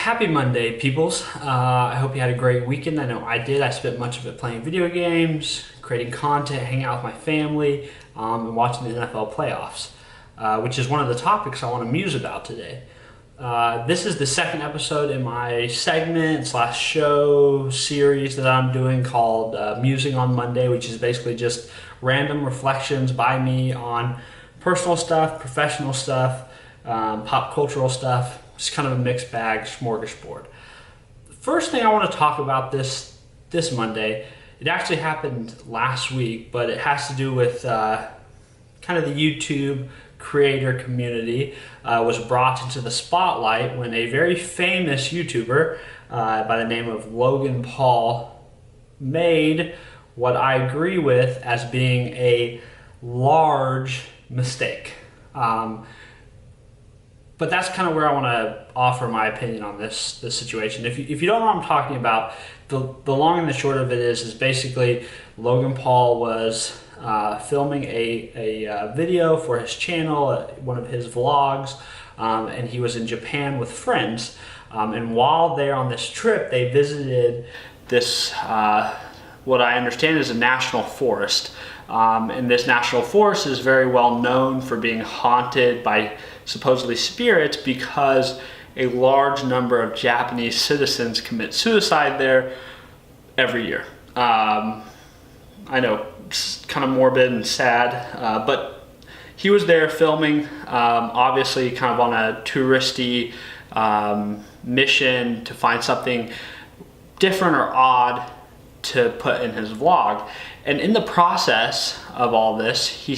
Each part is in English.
Happy Monday, peoples. I hope you had a great weekend. I know I did. I spent much of it playing video games, creating content, hanging out with my family, and watching the NFL playoffs, which is one of the topics I want to muse about today. This is the second episode in my segment / show series that I'm doing called Musing on Monday, which is basically just random reflections by me on personal stuff, professional stuff, pop cultural stuff. It's kind of a mixed bag, smorgasbord. The first thing I want to talk about this Monday, it actually happened last week, but it has to do with kind of the YouTube creator community was brought into the spotlight when a very famous YouTuber by the name of Logan Paul made what I agree with as being a large mistake. But that's kind of where I want to offer my opinion on this situation. If you don't know what I'm talking about, the long and the short of it is basically Logan Paul was filming a video for his channel, one of his vlogs, and he was in Japan with friends. And while they're on this trip, they visited this, what I understand is a national forest. And this national forest is very well known for being haunted by supposedly spirits because a large number of Japanese citizens commit suicide there every year. I know it's kind of morbid and sad, but he was there filming, obviously kind of on a touristy mission to find something different or odd to put in his vlog. And in the process of all this, he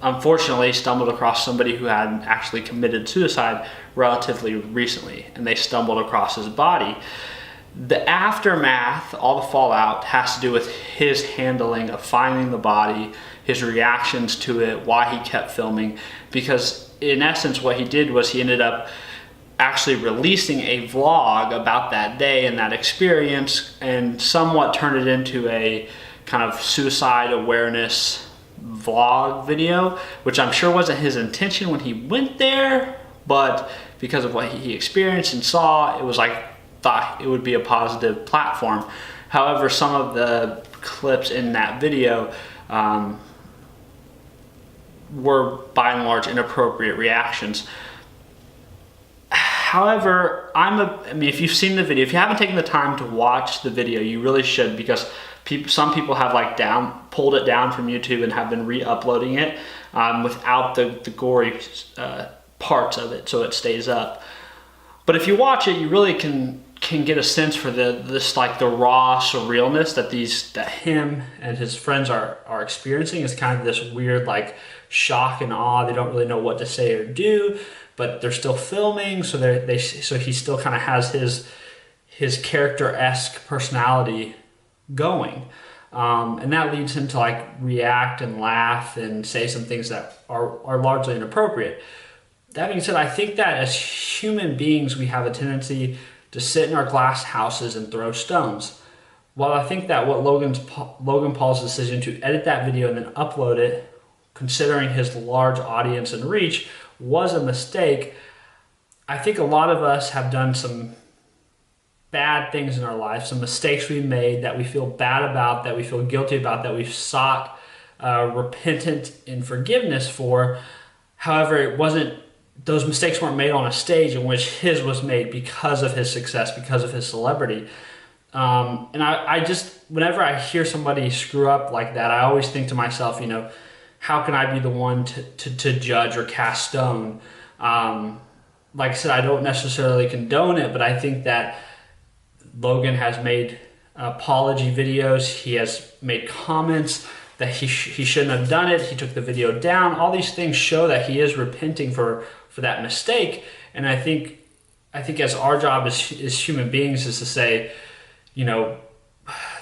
unfortunately stumbled across somebody who had actually committed suicide relatively recently, and they stumbled across his body. The aftermath, all the fallout, has to do with his handling of finding the body, his reactions to it, why he kept filming, because in essence what he did was he ended up actually releasing a vlog about that day and that experience, and somewhat turned it into a kind of suicide awareness vlog video, which I'm sure wasn't his intention when he went there, but because of what he experienced and saw, it was like thought it would be a positive platform. However, some of the clips in that video were by and large inappropriate reactions. However, if you've seen the video, if you haven't taken the time to watch the video, you really should, because some people have pulled it down from YouTube and have been re-uploading it without the gory parts of it, so it stays up. But if you watch it, you really can get a sense for the raw surrealness that him and his friends are experiencing. Is kind of this weird shock and awe. They don't really know what to say or do, but they're still filming, so he still kind of has his character-esque personality going, and that leads him to react and laugh and say some things that are largely inappropriate. That being said, I think that as human beings we have a tendency to sit in our glass houses and throw stones. While I think that what Logan Paul's decision to edit that video and then upload it, considering his large audience and reach, was a mistake, I think a lot of us have done some bad things in our life, some mistakes we made that we feel bad about, that we feel guilty about, that we've sought repentance and forgiveness for. However, those mistakes weren't made on a stage in which his was made because of his success, because of his celebrity. And I just, whenever I hear somebody screw up like that, I always think to myself, how can I be the one to judge or cast stone? Like I said, I don't necessarily condone it, but I think that Logan has made apology videos. He has made comments that he shouldn't have done it. He took the video down. All these things show that he is repenting for that mistake. And I think as our job as human beings is to say,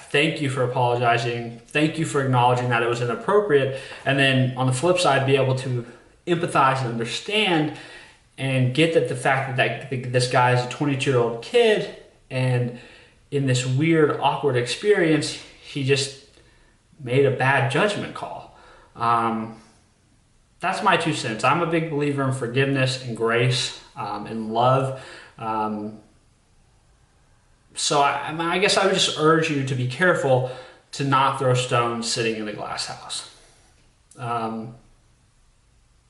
thank you for apologizing. Thank you for acknowledging that it was inappropriate. And then on the flip side, be able to empathize and understand and get that the fact that this guy is a 22-year-old kid, and in this weird, awkward experience, he just made a bad judgment call. that's my 2 cents. I'm a big believer in forgiveness and grace and love. So I guess I would just urge you to be careful to not throw stones sitting in the glass house. On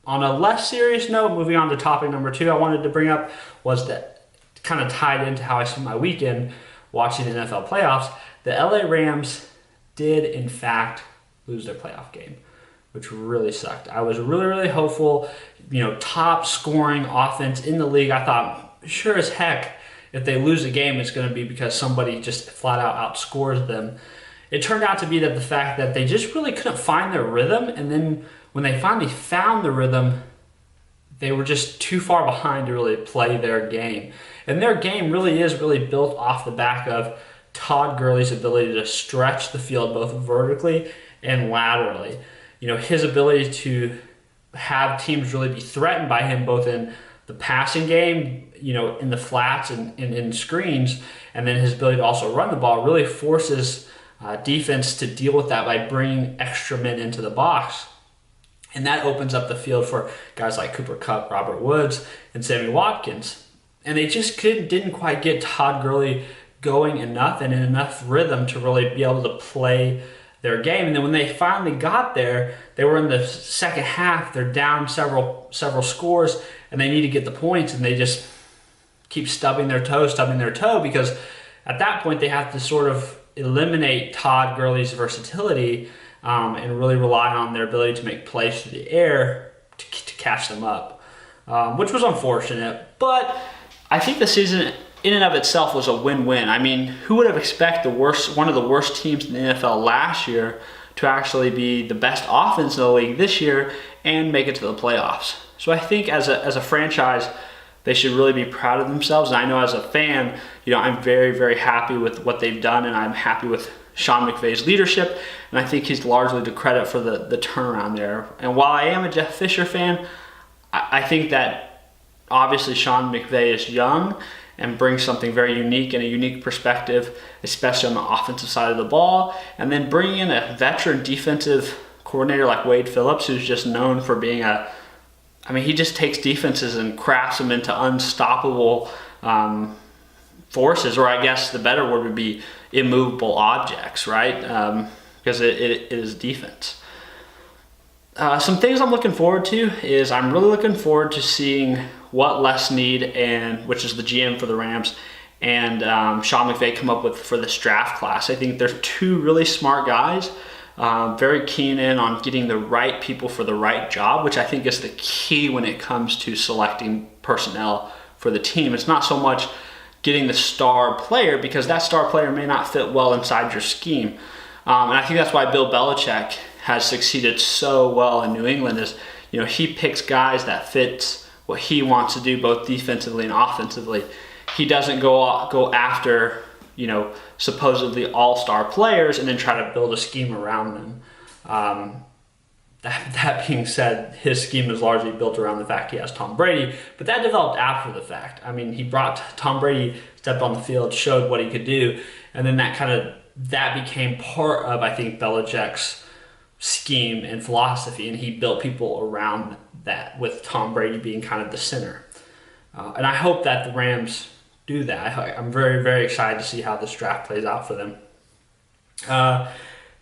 a less serious note, moving on to topic number 2, I wanted to bring up was that kind of tied into how I spent my weekend watching the NFL playoffs. The LA Rams did, in fact, lose their playoff game, which really sucked. I was really, really hopeful, top scoring offense in the league. I thought, sure as heck, if they lose a game, it's going to be because somebody just flat out outscores them. It turned out to be that the fact that they just really couldn't find their rhythm, and then when they finally found the rhythm, they were just too far behind to really play their game. And their game really is built off the back of Todd Gurley's ability to stretch the field both vertically and laterally. His ability to have teams really be threatened by him both in the passing game, in the flats and in screens, and then his ability to also run the ball really forces defense to deal with that by bringing extra men into the box. And that opens up the field for guys like Cooper Kupp, Robert Woods, and Sammy Watkins. And they just didn't quite get Todd Gurley going enough and in enough rhythm to really be able to play their game. And then when they finally got there, they were in the second half. They're down several scores, and they need to get the points, and they just keep stubbing their toe, because at that point they have to sort of eliminate Todd Gurley's versatility and really rely on their ability to make plays through the air to catch them up, which was unfortunate. But I think the season in and of itself was a win-win. I mean, who would have expected one of the worst teams in the NFL last year to actually be the best offense in the league this year and make it to the playoffs? So I think as a franchise, they should really be proud of themselves. And I know as a fan, I'm very, very happy with what they've done, and I'm happy with Sean McVay's leadership, and I think he's largely to credit for the turnaround there. And while I am a Jeff Fisher fan, I think that obviously Sean McVay is young and brings something very unique and a unique perspective, especially on the offensive side of the ball. And then bringing in a veteran defensive coordinator like Wade Phillips, who's just known for being he just takes defenses and crafts them into unstoppable forces, or I guess the better word would be immovable objects, right? Because it is defense. Some things I'm looking forward to is I'm really looking forward to seeing what Les Snead, which is the GM for the Rams, and Sean McVay come up with for this draft class. I think they're 2 really smart guys, very keen in on getting the right people for the right job, which I think is the key when it comes to selecting personnel for the team. It's not so much getting the star player, because that star player may not fit well inside your scheme. And I think that's why Bill Belichick has succeeded so well in New England is, he picks guys that fits what he wants to do both defensively and offensively. He doesn't go after, supposedly all-star players and then try to build a scheme around them. That being said, his scheme is largely built around the fact he has Tom Brady, but that developed after the fact. I mean, he brought Tom Brady, stepped on the field, showed what he could do, and then that became part of, I think, Belichick's scheme and philosophy, and he built people around that, with Tom Brady being kind of the center. And I hope that the Rams do that. I'm very, very excited to see how this draft plays out for them.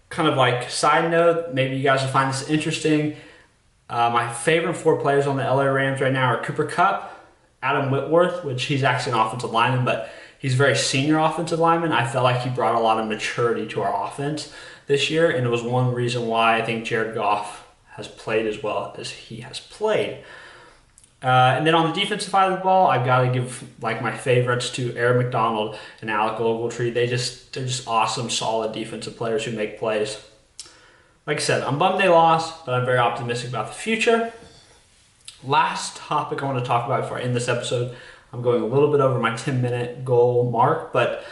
Kind of like side note, maybe you guys will find this interesting. My favorite 4 players on the LA Rams right now are Cooper Kupp, Adam Whitworth, which he's actually an offensive lineman, but he's a very senior offensive lineman. I felt like he brought a lot of maturity to our offense this year, and it was one reason why I think Jared Goff has played as well as he has played. And then on the defensive side of the ball, I've got to give my favorites to Aaron McDonald and Alec Ogletree. They're just awesome, solid defensive players who make plays. Like I said, I'm bummed they lost, but I'm very optimistic about the future. Last topic I want to talk about before I end this episode, I'm going a little bit over my 10-minute goal mark, but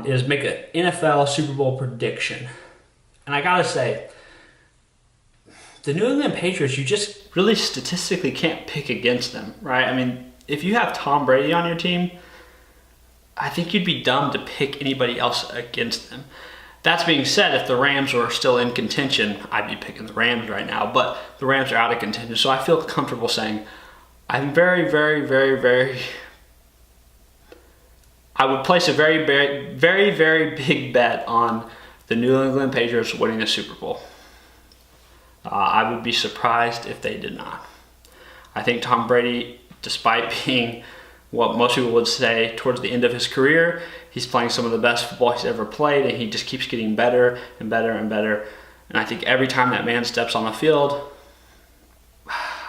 is make an NFL Super Bowl prediction. And I got to say, the New England Patriots, you just really statistically can't pick against them, right? I mean, if you have Tom Brady on your team, I think you'd be dumb to pick anybody else against them. That's being said, if the Rams were still in contention, I'd be picking the Rams right now, but the Rams are out of contention, so I feel comfortable saying I'm very, very, very, very... I would place a very, very, very, very big bet on the New England Patriots winning the Super Bowl. I would be surprised if they did not. I think Tom Brady, despite being what most people would say towards the end of his career, he's playing some of the best football he's ever played, and he just keeps getting better and better and better. And I think every time that man steps on the field,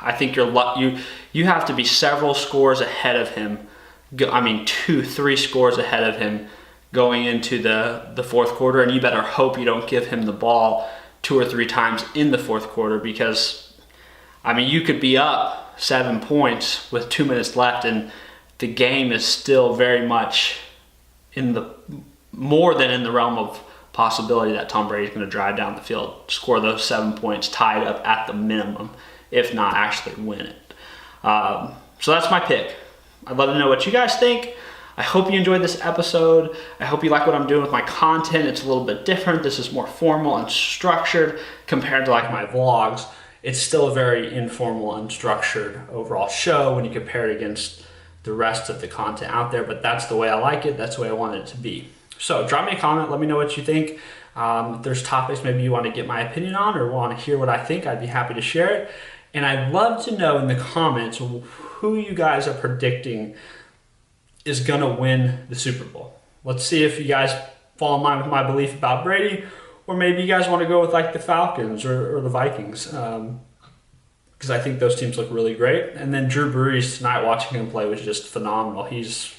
I think you have to be several scores ahead of him. 2-3 scores ahead of him going into the fourth quarter, and you better hope you don't give him the ball 2 or 3 times in the fourth quarter, because you could be up 7 points with 2 minutes left, and the game is still very much more than in the realm of possibility that Tom Brady is going to drive down the field, score those 7 points, tie it up at the minimum, if not actually win it. So that's my pick. I'd love to know what you guys think. I hope you enjoyed this episode. I hope you like what I'm doing with my content. It's a little bit different. This is more formal and structured compared to like my vlogs. It's still a very informal, unstructured overall show when you compare it against the rest of the content out there, but that's the way I like it. That's the way I want it to be. So drop me a comment. Let me know what you think. If there's topics maybe you want to get my opinion on or want to hear what I think, I'd be happy to share it. And I'd love to know in the comments who you guys are predicting is going to win the Super Bowl. Let's see if you guys fall in line with my belief about Brady, or maybe you guys want to go with like the Falcons or the Vikings, because I think those teams look really great. And then Drew Brees, tonight watching him play was just phenomenal. He is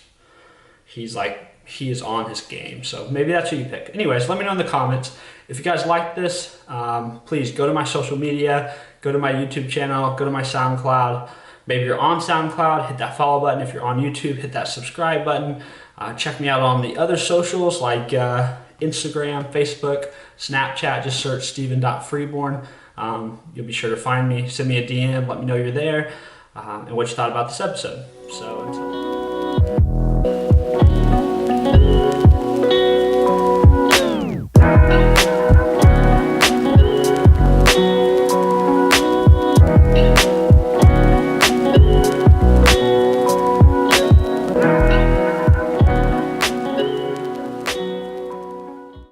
on his game. So maybe that's who you pick. Anyways, let me know in the comments. If you guys like this, please go to my social media, go to my YouTube channel, go to my SoundCloud. Maybe you're on SoundCloud, hit that follow button. If you're on YouTube, hit that subscribe button. Check me out on the other socials like Instagram, Facebook, Snapchat. Just search stevan.freeborn. You'll be sure to find me. Send me a DM. Let me know you're there and what you thought about this episode. So until